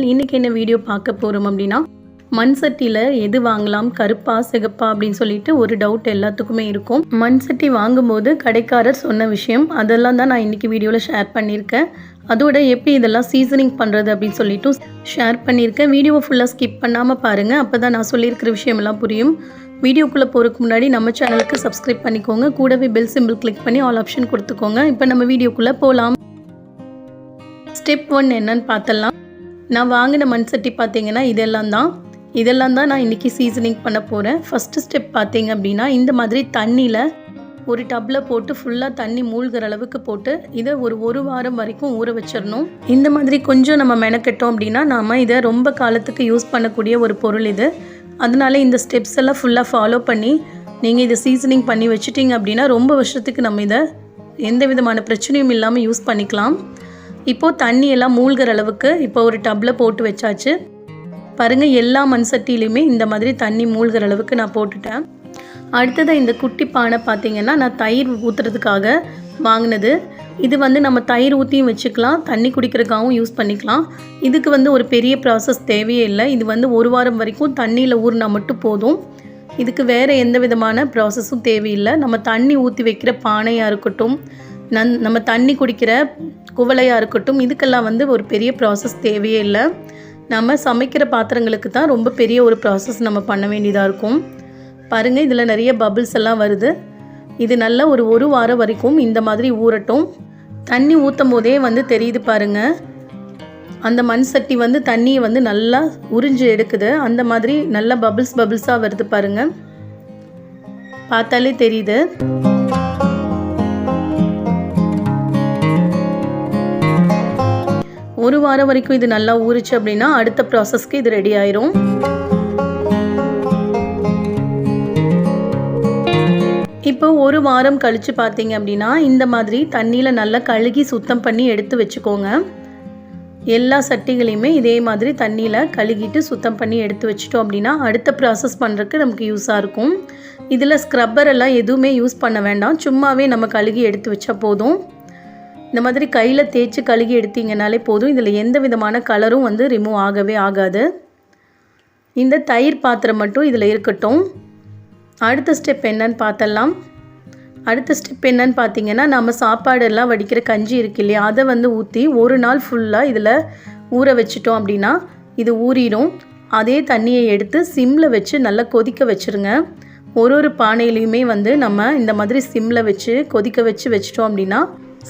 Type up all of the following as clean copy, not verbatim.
இன்றைக்கி என்ன வீடியோ பார்க்க போகிறோம் அப்படின்னா, மண் சட்டியில் எது வாங்கலாம், கருப்பா சிகப்பா அப்படின்னு சொல்லிட்டு ஒரு டவுட் எல்லாத்துக்குமே இருக்கும். மண் சட்டி வாங்கும்போது கடைக்காரர் சொன்ன விஷயம் அதெல்லாம் தான் நான் இன்றைக்கி வீடியோவில் ஷேர் பண்ணியிருக்கேன். அதோட எப்படி இதெல்லாம் சீசனிங் பண்ணுறது அப்படின்னு சொல்லிட்டு ஷேர் பண்ணியிருக்கேன். வீடியோவை ஃபுல்லாக ஸ்கிப் பண்ணாமல் பாருங்கள், அப்போ தான் நான் சொல்லியிருக்கிற விஷயமெல்லாம் புரியும். வீடியோக்குள்ளே போகிறதுக்கு முன்னாடி நம்ம சேனலுக்கு சப்ஸ்கிரைப் பண்ணிக்கோங்க, கூடவே பெல் சிம்பிள் கிளிக் பண்ணி ஆல் ஆப்ஷன் கொடுத்துக்கோங்க. இப்போ நம்ம வீடியோக்குள்ளே போகலாம். ஸ்டெப் 1 என்னன்னு பார்த்தலாம். நான் வாங்கின மண் சட்டி பார்த்தீங்கன்னா இதெல்லாம் தான் நான் இன்றைக்கி சீசனிங் பண்ண போகிறேன். ஃபஸ்ட்டு ஸ்டெப் பார்த்தீங்க அப்படின்னா, இந்த மாதிரி தண்ணியில் ஒரு டப்பில் போட்டு ஃபுல்லாக தண்ணி மூழ்கிற அளவுக்கு போட்டு இதை ஒரு வாரம் வரைக்கும் ஊற வச்சிடணும். இந்த மாதிரி கொஞ்சம் நம்ம மெனக்கெட்டோம் அப்படின்னா நாம் இதை ரொம்ப காலத்துக்கு யூஸ் பண்ணக்கூடிய ஒரு பொருள் இது. அதனால இந்த ஸ்டெப்ஸ் எல்லாம் ஃபுல்லாக ஃபாலோ பண்ணி நீங்கள் இதை சீசனிங் பண்ணி வச்சுட்டிங்க அப்படின்னா ரொம்ப வருஷத்துக்கு நம்ம இதை எந்த விதமான பிரச்சனையும் இல்லாமல் யூஸ் பண்ணிக்கலாம். இப்போது தண்ணியெல்லாம் மூழ்கிற அளவுக்கு இப்போ ஒரு டப்பில் போட்டு வச்சாச்சு. பாருங்கள், எல்லா மண் சட்டியிலையுமே இந்த மாதிரி தண்ணி மூழ்கிற அளவுக்கு நான் போட்டுட்டேன். அடுத்ததாக இந்த குட்டி பானை பார்த்திங்கன்னா நான் தயிர் ஊற்றுறதுக்காக வாங்கினது. இது நம்ம தயிர் ஊற்றியும் வச்சுக்கலாம், தண்ணி குடிக்கிறதுக்காகவும் யூஸ் பண்ணிக்கலாம். இதுக்கு ஒரு பெரிய ப்ராசஸ் தேவையே இல்லை. இது ஒரு வாரம் வரைக்கும் தண்ணியில் ஊறினா மட்டும் போதும். இதுக்கு வேறு எந்த விதமான ப்ராசஸும் தேவையில்லை. நம்ம தண்ணி ஊற்றி வைக்கிற பானையாக இருக்கட்டும், நம்ம தண்ணி குடிக்கிற குவளையாக இருக்கட்டும், இதுக்கெல்லாம் ஒரு பெரிய ப்ராசஸ் தேவையே இல்லை. நம்ம சமைக்கிற பாத்திரங்களுக்கு தான் ரொம்ப பெரிய ஒரு ப்ராசஸ் நம்ம பண்ண வேண்டியதாக இருக்கும். பாருங்கள், இதில் நிறைய பபிள்ஸ் எல்லாம் வருது. இது நல்லா ஒரு வாரம் வரைக்கும் இந்த மாதிரி ஊறட்டும். தண்ணி ஊற்றும் போதே தெரியுது பாருங்கள், அந்த மண் சட்டி தண்ணியை நல்லா உறிஞ்சு எடுக்குது. அந்த மாதிரி நல்லா பபிள்ஸாக வருது பாருங்கள், பார்த்தாலே தெரியுது. ஒரு வாரம் வரைக்கும் இது நல்லா ஊறிச்சு அப்படின்னா அடுத்த ப்ராசஸ்க்கு இது ரெடி ஆயிரும். இப்போ ஒரு வாரம் கழித்து பார்த்தீங்க அப்படின்னா இந்த மாதிரி தண்ணியில் நல்லா கழுகி சுத்தம் பண்ணி எடுத்து வச்சுக்கோங்க. எல்லா சட்டிகளையுமே இதே மாதிரி தண்ணியில் கழுகிட்டு சுத்தம் பண்ணி எடுத்து வச்சிட்டோம் அப்படின்னா அடுத்த ப்ராசஸ் பண்ணுறதுக்கு நமக்கு யூஸாக இருக்கும். இதில் ஸ்க்ரப்பர் எல்லாம் எதுவுமே யூஸ் பண்ண வேண்டாம், சும்மாவே நம்ம கழுகி எடுத்து வச்சா போதும். இந்த மாதிரி கையில் தேய்ச்சி கழுகி எடுத்தீங்கனாலே போதும். இதில் எந்த விதமான கலரும் ரிமூவ் ஆகவே ஆகாது. இந்த தயிர் பாத்திரம் மட்டும் இதில் இருக்கட்டும். அடுத்த ஸ்டெப் என்னன்னு பார்த்தலாம். அடுத்த ஸ்டெப் என்னன்னு பார்த்தீங்கன்னா, நம்ம சாப்பாடெல்லாம் வடிக்கிற கஞ்சி இருக்கு இல்லையா, அதை ஊற்றி ஒரு நாள் ஃபுல்லாக இதில் ஊற வச்சிட்டோம் அப்படின்னா இது ஊறிடும். அதே தண்ணியை எடுத்து சிம்மில் வச்சு நல்லா கொதிக்க வச்சுருங்க. ஒரு பானையிலையுமே நம்ம இந்த மாதிரி சிம்மில் வச்சு கொதிக்க வச்சிட்டோம் அப்படின்னா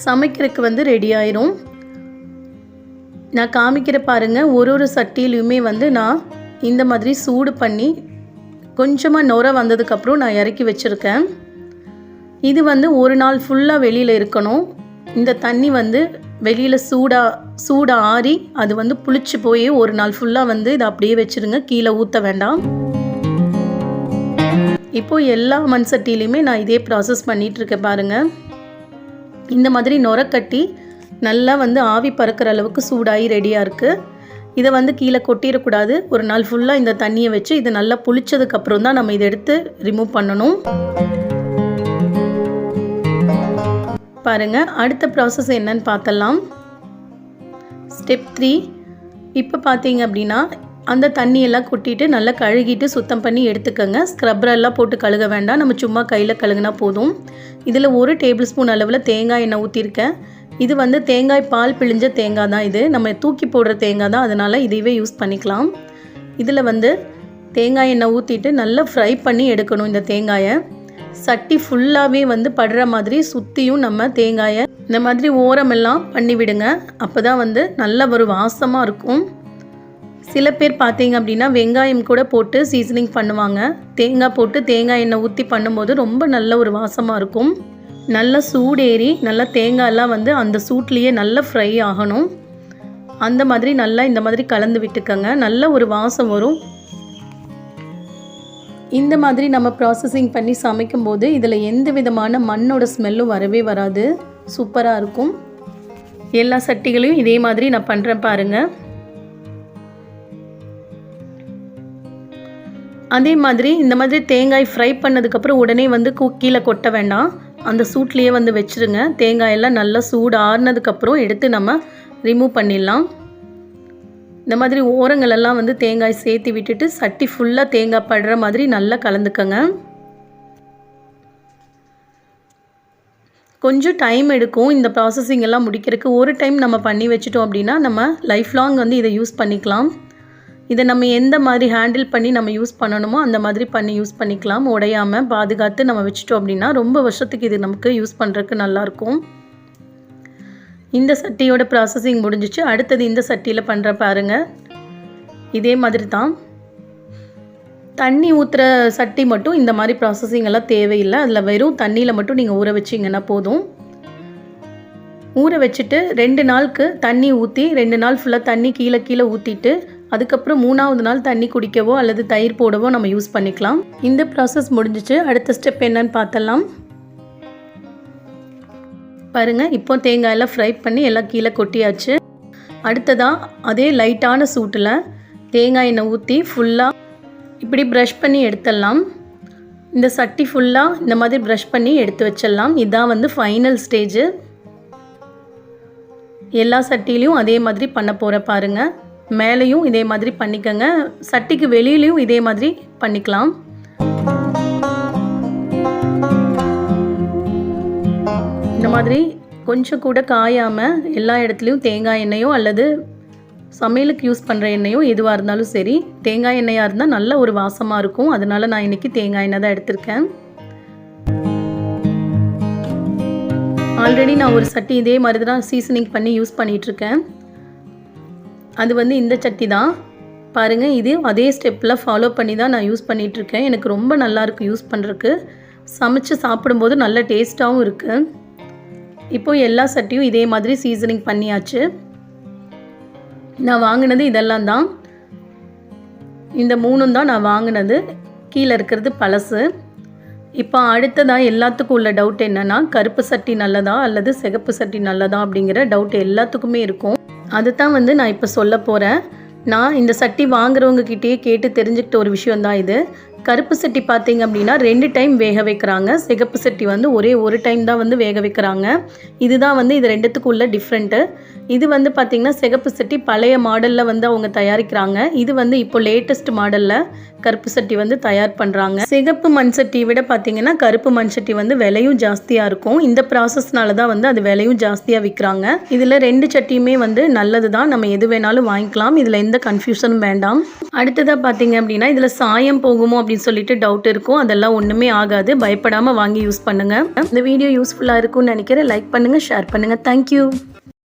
சமைக்கிறதுக்கு ரெடி ஆயிரும். நான் காமிக்கிற பாருங்கள், ஒரு சட்டியிலையுமே நான் இந்த மாதிரி சூடு பண்ணி கொஞ்சமாக நுர வந்ததுக்கப்புறம் நான் இறக்கி வச்சுருக்கேன். இது ஒரு நாள் ஃபுல்லாக வெளியில் இருக்கணும். இந்த தண்ணி வெளியில் சூடாக ஆறி அது புளிச்சு போய் ஒரு நாள் ஃபுல்லாக இதை அப்படியே வச்சுருங்க, கீழே ஊற்ற வேண்டாம். இப்போது எல்லா மண் சட்டியிலையுமே நான் இதே ப்ராசஸ் பண்ணிகிட்ருக்கேன் பாருங்கள். இந்த மாதிரி நுர கட்டி நல்லா ஆவி பறக்கிற அளவுக்கு சூடாகி ரெடியாக இருக்குது. இதை கீழே கொட்டிடக்கூடாது. ஒரு நாள் ஃபுல்லாக இந்த தண்ணியை வச்சு இது நல்லா புளிச்சதுக்கப்புறம் தான் நம்ம இதை எடுத்து ரிமூவ் பண்ணணும். பாருங்கள், அடுத்த ப்ராசஸ் என்னன்னு பார்த்தலாம். ஸ்டெப் 3. இப்போ பார்த்தீங்க அப்படின்னா அந்த தண்ணியெல்லாம் கொட்டிட்டு நல்லா கழுகிட்டு சுத்தம் பண்ணி எடுத்துக்கோங்க. ஸ்க்ரப்பரெல்லாம் போட்டு கழுக வேண்டாம், நம்ம சும்மா கையில் கழுகுனா போதும். இதில் 1 டேபிள் ஸ்பூன் அளவில் தேங்காய் எண்ணெய் ஊற்றிருக்கேன். இது தேங்காய் பால் பிழிஞ்ச தேங்காய் தான். இது நம்ம தூக்கி போடுற தேங்காய் தான், அதனால் இதையே யூஸ் பண்ணிக்கலாம். இதில் தேங்காய் எண்ணெய் ஊற்றிட்டு நல்லா ஃப்ரை பண்ணி எடுக்கணும். இந்த தேங்காயை சட்டி ஃபுல்லாகவே படுற மாதிரி சுற்றியும் நம்ம தேங்காயை இந்த மாதிரி ஓரமெல்லாம் பண்ணி விடுங்க. அப்போ தான் நல்ல ஒரு வாசமாக இருக்கும். சில பேர் பார்த்தீங்க அப்படின்னா வெங்காயம் கூட போட்டு சீசனிங் பண்ணுவாங்க. தேங்காய் போட்டு தேங்காய் எண்ணெய் ஊற்றி பண்ணும்போது ரொம்ப நல்ல ஒரு வாசமாக இருக்கும். நல்லா சூடேறி நல்லா தேங்காயெல்லாம் அந்த சூட்லேயே நல்லா ஃப்ரை ஆகணும். அந்த மாதிரி நல்லா இந்த மாதிரி கலந்து விட்டுக்கோங்க, நல்ல ஒரு வாசம் வரும். இந்த மாதிரி நம்ம ப்ராசஸிங் பண்ணி சமைக்கும்போது இதில் எந்த விதமான மண்ணோட ஸ்மெல்லும் வரவே வராது, சூப்பராக இருக்கும். எல்லா சட்டிகளையும் இதே மாதிரி நான் பண்ணுறேன் பாருங்கள். அதே மாதிரி இந்த மாதிரி தேங்காய் ஃப்ரை பண்ணதுக்கப்புறம் உடனே கீழே கொட்ட வேண்டாம், அந்த சூட்லேயே வச்சுருங்க. தேங்காயெல்லாம் நல்லா சூடு ஆறுனதுக்கப்புறம் எடுத்து நம்ம ரிமூவ் பண்ணிடலாம். இந்த மாதிரி ஓரங்களெல்லாம் வந்து தேங்காய் சேர்த்து விட்டுட்டு சட்டி ஃபுல்லாக தேங்காய் படுற மாதிரி நல்லா கலந்துக்கங்க. கொஞ்சம் டைம் எடுக்கும் இந்த ப்ராசஸிங் எல்லாம் முடிக்கிறதுக்கு. ஒரு டைம் நம்ம பண்ணி வச்சுட்டோம் அப்படின்னா நம்ம லைஃப் லாங் வந்து இதை யூஸ் பண்ணிக்கலாம். இதை நம்ம எந்த மாதிரி ஹேண்டில் பண்ணி நம்ம யூஸ் பண்ணணுமோ அந்த மாதிரி பண்ணி யூஸ் பண்ணிக்கலாம். உடையாமல் பாதுகாத்து நம்ம வச்சுட்டோம் அப்படின்னா ரொம்ப வருஷத்துக்கு இது நமக்கு யூஸ் பண்ணுறதுக்கு நல்லாயிருக்கும். இந்த சட்டியோட ப்ராசஸிங் முடிஞ்சிச்சு. அடுத்தது இந்த சட்டியில் பண்ணுற பாருங்கள். இதே மாதிரி தான் தண்ணி ஊற்றுற சட்டி மட்டும் இந்த மாதிரி ப்ராசஸிங் எல்லாம் தேவையில்லை. அதில் வெறும் தண்ணியில் மட்டும் நீங்கள் ஊற வச்சிங்கன்னா போதும். ஊற வச்சுட்டு 2 நாளுக்கு தண்ணி ஊற்றி 2 நாள் ஃபுல்லாக தண்ணி கீழே ஊற்றிட்டு அதுக்கப்புறம் 3ஆவது நாள் தண்ணி குடிக்கவோ அல்லது தயிர் போடவோ நம்ம யூஸ் பண்ணிக்கலாம். இந்த ப்ராசஸ் முடிஞ்சிச்சு. அடுத்த ஸ்டெப் என்னன்னு பார்த்தலாம். பாருங்கள், இப்போ தேங்காயெல்லாம் ஃப்ரை பண்ணி எல்லாம் கீழே கொட்டியாச்சு. அடுத்ததாக அதே லைட்டான சூட்டில் தேங்காய் எண்ணெய் ஊற்றி ஃபுல்லாக இப்படி ப்ரஷ் பண்ணி எடுத்துடலாம். இந்த சட்டி ஃபுல்லாக இந்த மாதிரி ப்ரஷ் பண்ணி எடுத்து வச்சிடலாம். இதுதான் வந்து ஃபைனல் ஸ்டேஜு. எல்லா சட்டிலையும் அதே மாதிரி பண்ண போகிற பாருங்கள். மேலேயும் இதே மாதிரி பண்ணிக்கங்க. சட்டிக்கு வெளியிலையும் இதே மாதிரி பண்ணிக்கலாம். இந்த மாதிரி கொஞ்சம் கூட காயாமல் எல்லா இடத்துலையும் தேங்காய் எண்ணெயோ அல்லது சமையலுக்கு யூஸ் பண்ணுற எண்ணெயோ எதுவாக இருந்தாலும் சரி, தேங்காய் எண்ணெயாக இருந்தால் நல்ல ஒரு வாசமாக இருக்கும். அதனால் நான் இன்றைக்கி தேங்காய் எண்ணெய் தான் எடுத்திருக்கேன். ஆல்ரெடி நான் ஒரு சட்டி இதே மாதிரி தான் சீசனிங் பண்ணி யூஸ் பண்ணிகிட்ருக்கேன். அது வந்து இந்த சட்டி தான் பாருங்கள். இது அதே ஸ்டெப்பில் ஃபாலோ பண்ணி தான் நான் யூஸ் பண்ணிகிட்ருக்கேன். எனக்கு ரொம்ப நல்லாயிருக்கு யூஸ் பண்ணுறதுக்கு. சமைச்சு சாப்பிடும்போது நல்ல டேஸ்ட்டாகவும் இருக்குது. இப்போது எல்லா சட்டியும் இதே மாதிரி சீசனிங் பண்ணியாச்சு. நான் வாங்கினது இதெல்லாம் தான். இந்த 3 தான் நான் வாங்கினது. கீழே இருக்கிறது பழசு. இப்போ அடுத்ததாக எல்லாத்துக்கும் உள்ள டவுட் என்னென்னா, கருப்பு சட்டி நல்லதா அல்லது சிகப்பு சட்டி நல்லதா அப்படிங்கிற டவுட் எல்லாத்துக்குமே இருக்கும். அதுதான் வந்து நான் இப்போ சொல்ல போகிறேன். நான் இந்த சட்டி வாங்குறவங்கக்கிட்டேயே கேட்டு தெரிஞ்சுக்கிட்ட ஒரு விஷயம் தான் இது. கருப்பு சட்டி பார்த்தீங்க அப்படின்னா 2 டைம் வேக வைக்கிறாங்க. சிகப்பு சட்டி வந்து ஒரே ஒரு டைம் தான் வந்து வேக வைக்கிறாங்க. இதுதான் வந்து இது 2த்துக்கும் உள்ள டிஃப்ரெண்ட்டு. இது வந்து பார்த்திங்கன்னா சிகப்பு சட்டி பழைய மாடலில் வந்து அவங்க தயாரிக்கிறாங்க. இது வந்து இப்போ லேட்டஸ்ட் மாடலில் கருப்பு சட்டி வந்து தயார் பண்ணுறாங்க. சிகப்பு மண் சட்டியை விட பார்த்திங்கன்னா கருப்பு மண் சட்டி வந்து விலையும் ஜாஸ்தியாக இருக்கும். இந்த ப்ராசஸ்னால தான் வந்து அது விலையும் ஜாஸ்தியாக விற்கிறாங்க. இதில் 2 சட்டியுமே வந்து நல்லது தான். நம்ம எது வேணாலும் வாங்கிக்கலாம். இதில் எந்த கன்ஃபியூஷனும் வேண்டாம். அடுத்ததாக பார்த்திங்க அப்படின்னா இதில் சாயம் போகுமோ அப்படின்னு சொல்லிட்டு டவுட் இருக்கும். அதெல்லாம் ஒன்றுமே ஆகாது. பயப்படாமல் வாங்கி யூஸ் பண்ணுங்கள். இந்த வீடியோ யூஸ்ஃபுல்லாக இருக்கும்னு நினைக்கிறேன். லைக் பண்ணுங்கள், ஷேர் பண்ணுங்கள். தேங்க்யூ.